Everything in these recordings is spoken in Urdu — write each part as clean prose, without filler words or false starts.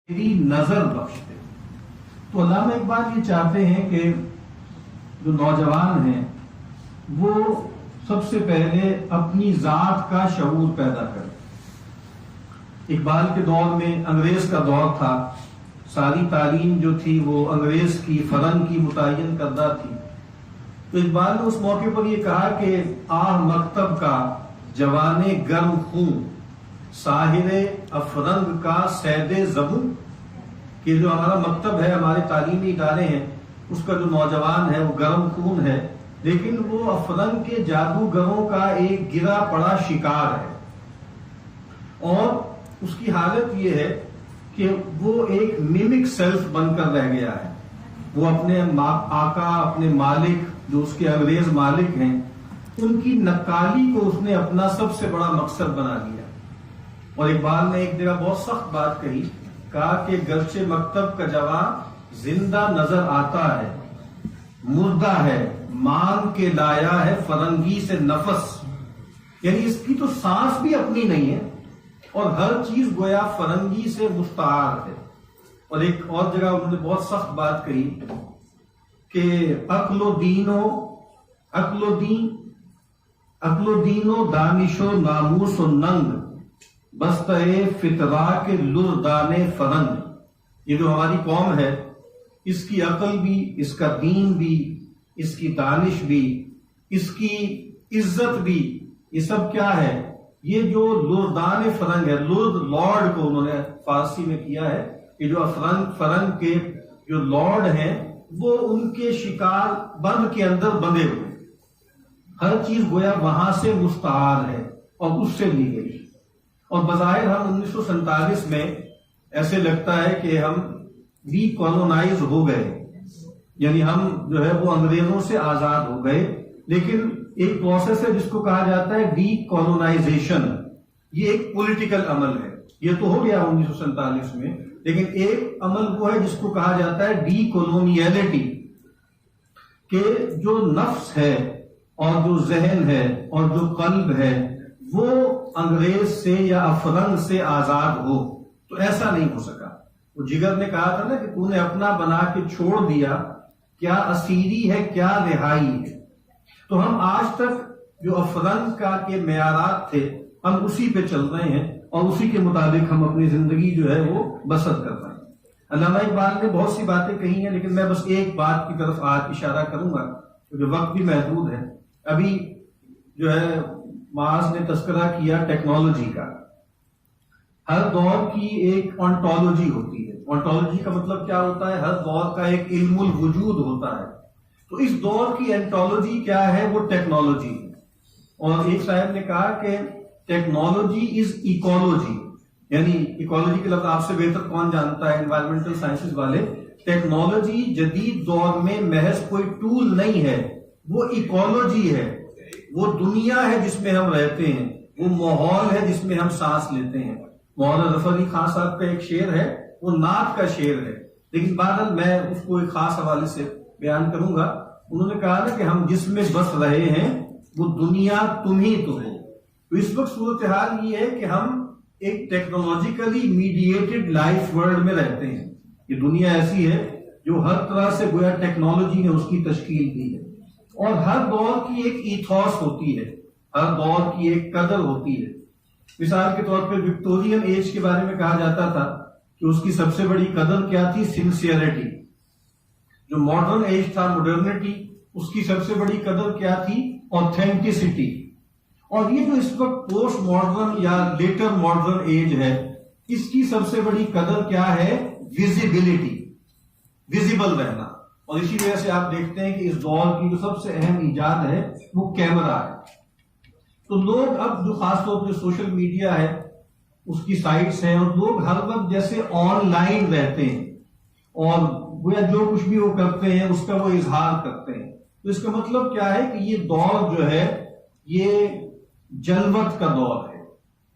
میری نظر بخش دے۔ تو علامہ اقبال یہ چاہتے ہیں کہ جو نوجوان ہیں وہ سب سے پہلے اپنی ذات کا شعور پیدا کرے۔ اقبال کے دور میں انگریز کا دور تھا، ساری تعلیم جو تھی وہ انگریز کی فرنگ کی متعین کردہ تھی۔ تو اقبال نے اس موقع پر یہ کہا کہ آہ مکتب کا جوانے گرم خون، ساحر افرنگ کا سید زبون، کہ جو ہمارا مکتب ہے، ہمارے تعلیمی ادارے ہیں، اس کا جو نوجوان ہے وہ گرم خون ہے، لیکن وہ افرنگ کے جادوگروں کا ایک گرا پڑا شکار ہے، اور اس کی حالت یہ ہے کہ وہ ایک میمک سیلف بن کر رہ گیا ہے۔ وہ اپنے آقا، اپنے مالک جو اس کے انگریز مالک ہیں، ان کی نقالی کو اس نے اپنا سب سے بڑا مقصد بنا لیا۔ اور اقبال نے ایک جگہ بہت سخت بات کہی، کہا کہ گرچہ مکتب کا جوان زندہ نظر آتا ہے، مردہ ہے مانگ کے لایا ہے فرنگی سے نفس، یعنی اس کی تو سانس بھی اپنی نہیں ہے اور ہر چیز گویا فرنگی سے مستعار ہے۔ اور ایک اور جگہ انہوں نے بہت سخت بات کہی کہ عقل و دین و دانش و ناموس و ننگ بستہ فطرا کے لردان فرنگ۔ یہ جو ہماری قوم ہے، اس کی عقل بھی، اس کا دین بھی، اس کی دانش بھی، اس کی عزت بھی، یہ سب کیا ہے؟ یہ جو لردان فرنگ ہے، لرد لارڈ کو انہوں نے فارسی میں کیا ہے، یہ جو فرنگ کے جو لارڈ ہیں وہ ان کے شکار بند کے اندر بندے ہوئے، ہر چیز گویا وہاں سے مستعار ہے اور اس سے لی گئی۔ اور بظاہر ہم 1947 میں ایسے لگتا ہے کہ ہم ڈی کالونائز ہو گئے، یعنی ہم جو ہے وہ انگریزوں سے آزاد ہو گئے، لیکن ایک پروسیس ہے جس کو کہا جاتا ہے ڈی کالونائزیشن۔ یہ ایک پولیٹیکل عمل ہے، یہ تو ہو گیا 1947 میں، لیکن ایک عمل وہ ہے جس کو کہا جاتا ہے ڈی کولونیلٹی، کہ جو نفس ہے اور جو ذہن ہے اور جو قلب ہے وہ انگریز سے یا افرنگ سے آزاد ہو۔ تو ایسا نہیں ہو سکا۔ وہ جگر نے کہا تھا نا کہ تو نے اپنا بنا کے چھوڑ دیا، کیا اسیری ہے کیا رہائی ہے۔ تو ہم آج تک جو افرنگ کا کے معیارات تھے ہم اسی پہ چل رہے ہیں اور اسی کے مطابق ہم اپنی زندگی جو ہے وہ بسر کر رہے ہیں۔ علامہ اقبال نے بہت سی باتیں کہی ہیں، لیکن میں بس ایک بات کی طرف آج اشارہ کروں گا کیونکہ وقت بھی محدود ہے۔ ابھی جو ہے معاذ نے تذکرہ کیا ٹیکنالوجی کا۔ ہر دور کی ایک آنٹولوجی ہوتی ہے۔ آنٹولوجی کا مطلب کیا ہوتا ہے؟ ہر دور کا ایک علم الوجود ہوتا ہے۔ تو اس دور کی انٹولوجی کیا ہے؟ وہ ٹیکنالوجی ہے۔ اور ایک صاحب نے کہا کہ ٹیکنالوجی از ایکولوجی، یعنی ایکولوجی کے لفظ آپ سے بہتر کون جانتا ہے، انوائرمنٹل سائنسز والے۔ ٹیکنالوجی جدید دور میں محض کوئی ٹول نہیں ہے، وہ ایکولوجی ہے، وہ دنیا ہے جس میں ہم رہتے ہیں، وہ ماحول ہے جس میں ہم سانس لیتے ہیں۔ مولانا ظفر علی خان صاحب کا ایک شعر ہے، وہ نعت کا شعر ہے، لیکن بہرحال میں اس کو ایک خاص حوالے سے بیان کروں گا۔ انہوں نے کہا نا کہ ہم جس میں بس رہے ہیں وہ دنیا تم ہی تو ہو۔ تو اس وقت صورتحال یہ ہے کہ ہم ایک ٹیکنالوجیکلی میڈیٹڈ لائف ورلڈ میں رہتے ہیں۔ یہ دنیا ایسی ہے جو ہر طرح سے گویا ٹیکنالوجی نے اس کی تشکیل کی ہے، اور ہر دور کی ایک ایتھوس ہوتی ہے، ہر دور کی ایک قدر ہوتی ہے۔ مثال کے طور پر وکٹورین ایج کے بارے میں کہا جاتا تھا کہ اس کی سب سے بڑی قدر کیا تھی؟ سنسیئرٹی۔ جو ماڈرن ایج تھا، ماڈرنٹی، اس کی سب سے بڑی قدر کیا تھی؟ آتھینٹسٹی۔ اور یہ جو اس وقت پوسٹ ماڈرن یا لیٹر ماڈرن ایج ہے، اس کی سب سے بڑی قدر کیا ہے؟ ویزیبلٹی، ویزیبل رہنا۔ اور اسی وجہ سے آپ دیکھتے ہیں کہ اس دور کی جو سب سے اہم ایجاد ہے وہ کیمرہ ہے۔ تو لوگ اب جو خاص طور پہ سوشل میڈیا ہے، اس کی سائٹس ہیں، اور لوگ ہر وقت جیسے آن لائن رہتے ہیں اور گویا جو کچھ بھی وہ کرتے ہیں اس کا وہ اظہار کرتے ہیں۔ تو اس کا مطلب کیا ہے کہ یہ دور جو ہے یہ جلوت کا دور ہے،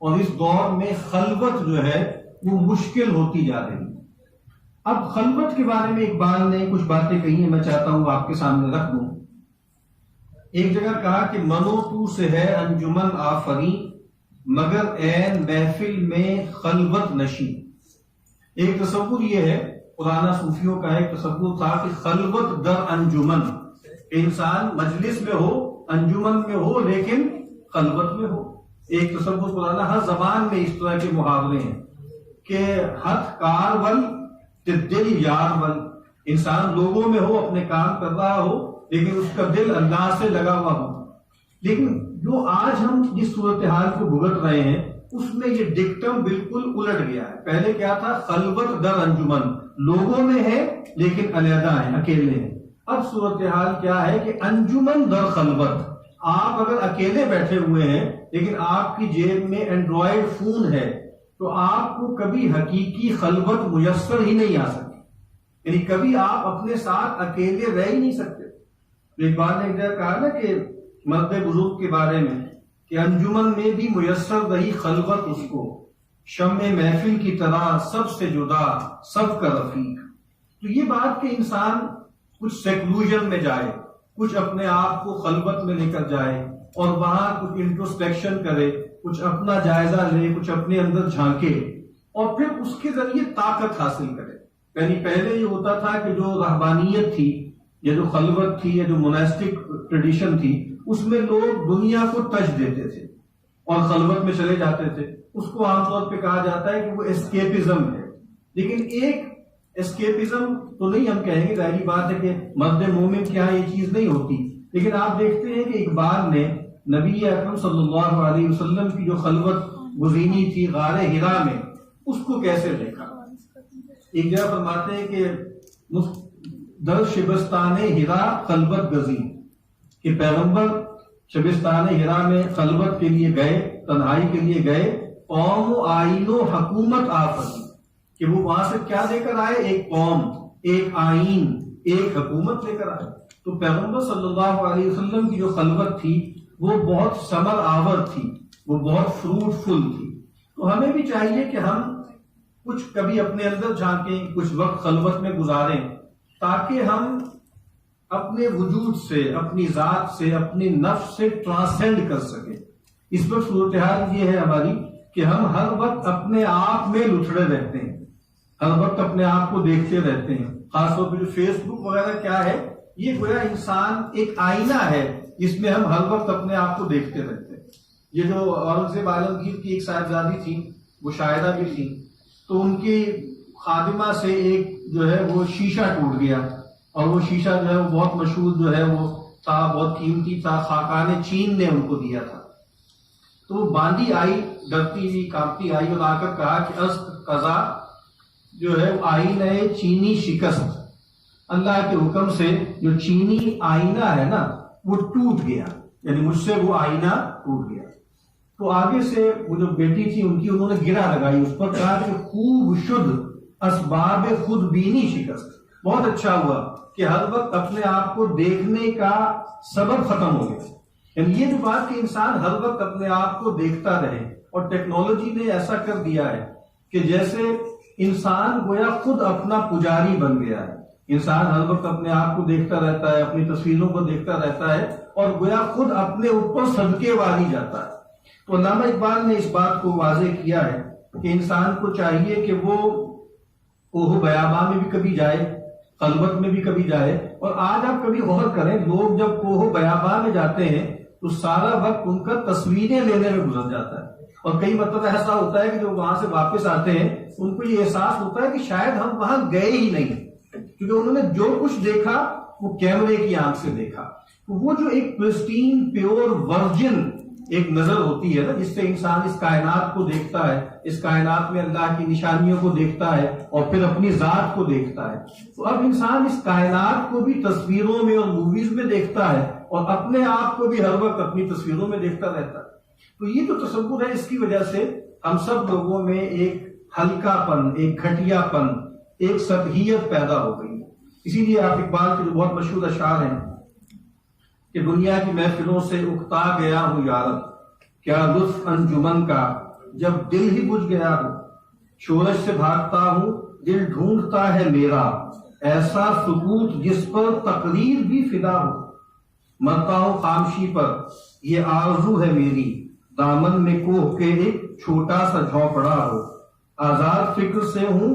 اور اس دور میں خلوت جو ہے وہ مشکل ہوتی جا رہی ہے۔ اب خلوت کے بارے میں اقبال نے کچھ باتیں کہی ہیں، میں چاہتا ہوں آپ کے سامنے رکھ دوں۔ ایک جگہ کہا کہ منو تو سے ہے انجمن آفریں، مگر عین محفل میں خلوت نشیں، ایک تصور یہ ہے، پرانا صوفیوں کا ایک تصور تھا کہ خلوت در انجمن، انسان مجلس میں ہو، انجمن میں ہو، لیکن خلوت میں ہو. ایک تصور پرانا، ہر زبان میں اس طرح کے محاورے ہیں کہ ہتھ کار ول دل یار ول، انسان لوگوں میں ہو، اپنے کام کر رہا ہو، لیکن اس کا دل اللہ سے لگا ہوا ہو. لیکن جو آج ہم جس صورتحال کو بھگت رہے ہیں اس میں یہ ڈکٹم بالکل الٹ گیا ہے. پہلے کیا تھا؟ خلوت در انجمن، لوگوں میں ہے لیکن علیحدہ ہیں، اکیلے ہیں. اب صورتحال کیا ہے کہ انجمن در خلوت، آپ اگر اکیلے بیٹھے ہوئے ہیں لیکن آپ کی جیب میں اینڈرائڈ فون ہے تو آپ کو کبھی حقیقی خلوت میسر ہی نہیں آ سکتی. یعنی کبھی آپ اپنے ساتھ اکیلے رہ ہی نہیں سکتے. ایک بار نے ایک جگہ کہا نا کہ مرد بزرگ کے بارے میں کہ انجمن میں بھی میسر رہی خلوت اس کو، شمع محفل کی طرح سب سے جدا سب کا رفیق. تو یہ بات کہ انسان کچھ سیکلوژن میں جائے، کچھ اپنے آپ کو خلوت میں لے کر جائے اور وہاں کچھ انٹروسپیکشن کرے، کچھ اپنا جائزہ لے، کچھ اپنے اندر جھانکے اور پھر اس کے ذریعے طاقت حاصل کرے. یعنی پہلے یہ ہوتا تھا کہ جو رہبانیت تھی یا جو خلوت تھی یا جو موناسٹک ٹریڈیشن تھی اس میں لوگ دنیا کو تج دیتے تھے اور خلوت میں چلے جاتے تھے. اس کو عام طور پہ کہا جاتا ہے کہ وہ اسکیپزم ہے. لیکن ایک اسکیپزم تو نہیں ہم کہیں گے، ظاہری بات ہے کہ مرد مومن کے یہاں یہ چیز نہیں ہوتی. لیکن آپ دیکھتے ہیں کہ اقبال نے نبی اکرم صلی اللہ علیہ وسلم کی جو خلوت گزینی تھی غار ہرا میں، اس کو کیسے دیکھا. ایک جگہ فرماتے ہیں کہ در شبستان ہرا خلوت گزین، کہ پیغمبر شبستان ہرا میں خلوت کے لیے گئے، تنہائی کے لیے گئے، قوم و آئین و حکومت آفتی، کہ وہ وہاں سے کیا لے کر آئے؟ ایک قوم، ایک آئین، ایک حکومت لے کر آئے. تو پیغمبر صلی اللہ علیہ وسلم کی جو خلوت تھی وہ بہت ثمر آور تھی، وہ بہت فروٹفل تھی. تو ہمیں بھی چاہیے کہ ہم کچھ کبھی اپنے اندر جھانکیں، کچھ وقت خلوت میں گزاریں تاکہ ہم اپنے وجود سے، اپنی ذات سے، اپنی نفس سے ٹرانسینڈ کر سکیں. اس وقت صورتحال یہ ہے ہماری کہ ہم ہر وقت اپنے آپ میں لتڑے رہتے ہیں، ہر وقت اپنے آپ کو دیکھتے رہتے ہیں. خاص طور پہ جو فیس بک وغیرہ کیا ہے، یہ گویا انسان ایک آئینہ ہے جس میں ہم ہر وقت اپنے آپ کو دیکھتے رہتے ہیں. یہ جو اورنگزیب عالمگیر کی ایک صاحبزادی تھی، وہ شاعرہ بھی تھی، تو ان کی خادمہ سے ایک جو ہے وہ شیشہ ٹوٹ گیا اور وہ شیشہ جو ہے وہ بہت مشہور جو ہے وہ تھا، بہت قیمتی تھا، خاقان چین نے ان کو دیا تھا. تو وہ باندھی آئی، ڈرتی ہوئی کانپتی آئی اور آ کر کہا کہ از قضا جو ہے وہ آئینہ چینی شکست، اللہ کے حکم سے جو چینی آئینہ ہے نا وہ ٹوٹ گیا، یعنی مجھ سے وہ آئینہ ٹوٹ گیا. تو آگے سے وہ جو بیٹی تھی ان کی، انہوں نے گرا لگائی اس پر، کہا کہ خوب شد اسباب خود بینی شکست. بہت اچھا ہوا کہ ہر وقت اپنے آپ کو دیکھنے کا سبب ختم ہو گیا. یعنی یہ جو بات کہ انسان ہر وقت اپنے آپ کو دیکھتا رہے، اور ٹیکنالوجی نے ایسا کر دیا ہے کہ جیسے انسان گویا خود اپنا پجاری بن گیا ہے. انسان ہر وقت اپنے آپ کو دیکھتا رہتا ہے، اپنی تصویروں کو دیکھتا رہتا ہے اور گویا خود اپنے اوپر صدقے والی جاتا ہے. تو علامہ اقبال نے اس بات کو واضح کیا ہے کہ انسان کو چاہیے کہ وہ کوہ بیاباں میں بھی کبھی جائے، خلوت میں بھی کبھی جائے. اور آج آپ کبھی غور کریں، لوگ جب کوہ بیاباں میں جاتے ہیں تو سارا وقت ان کا تصویریں لینے میں گزر جاتا ہے. اور کئی مرتبہ ایسا ہوتا ہے کہ جو وہاں سے واپس آتے ہیں ان کو یہ احساس ہوتا ہے کہ شاید ہم وہاں گئے ہی نہیں، کیونکہ انہوں نے جو کچھ دیکھا وہ کیمرے کی آنکھ سے دیکھا. وہ جو ایک پرسٹین پیور ورجن ایک نظر ہوتی ہے نا، جس سے انسان اس کائنات کو دیکھتا ہے، اس کائنات میں اللہ کی نشانیوں کو دیکھتا ہے اور پھر اپنی ذات کو دیکھتا ہے. تو اب انسان اس کائنات کو بھی تصویروں میں اور موویز میں دیکھتا ہے اور اپنے آپ کو بھی ہر وقت اپنی تصویروں میں دیکھتا رہتا ہے. تو یہ جو تصور ہے، اس کی وجہ سے ہم سب لوگوں میں ایک ہلکا پن، ایک گھٹیا پن، ایک سطحیت پیدا ہو گئی. اسی لیے آپ اقبال کے جو بہت مشہور اشعار ہیں کہ دنیا کی محفلوں سے اکتا گیا ہوں یارب، کیا لطف انجمن کا جب دل ہی بجھ گیا ہو، شورش سے بھاگتا ہوں دل ڈھونڈتا ہے میرا، ایسا سکوت جس پر تقریر بھی فدا ہو، مرتا ہوں خاموشی پر یہ آرزو ہے میری، دامن میں کوہ کے ایک چھوٹا سا جھونپڑا ہو، آزاد فکر سے ہوں